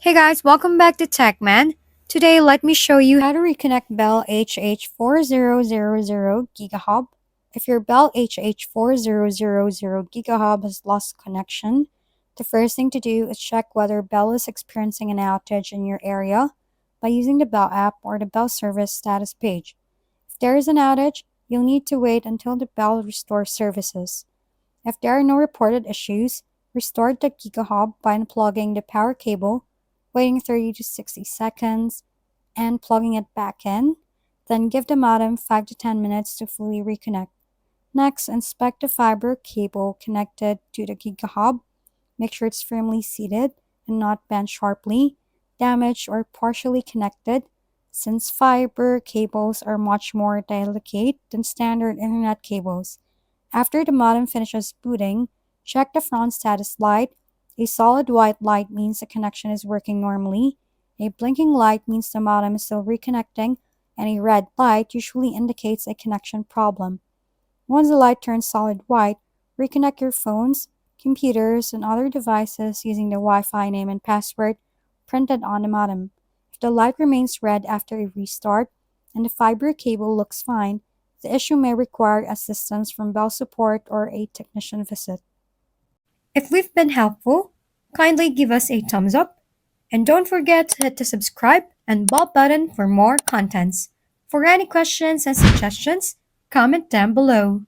Hey guys, welcome back to TechMan. Today, let me show you how to reconnect Bell HH4000 Giga Hub. If your Bell HH4000 Giga Hub has lost connection, the first thing to do is check whether Bell is experiencing an outage in your area by using the Bell app or the Bell service status page. If there is an outage, you'll need to wait until the Bell restores services. If there are no reported issues, restore the Giga Hub by unplugging the power cable, waiting 30 to 60 seconds, and plugging it back in. Then give the modem 5 to 10 minutes to fully reconnect. Next, inspect the fiber cable connected to the Giga Hub. Make sure it's firmly seated and not bent sharply, damaged, or partially connected, since fiber cables are much more delicate than standard internet cables. After the modem finishes booting, check the front status light. A solid white light means the connection is working normally. A blinking light means the modem is still reconnecting, and a red light usually indicates a connection problem. Once the light turns solid white, reconnect your phones, computers, and other devices using the Wi-Fi name and password printed on the modem. If the light remains red after a restart and the fiber cable looks fine, the issue may require assistance from Bell support or a technician visit. If we've been helpful, kindly give us a thumbs up and don't forget to hit the subscribe and bell button for more contents. For any questions and suggestions, comment down below.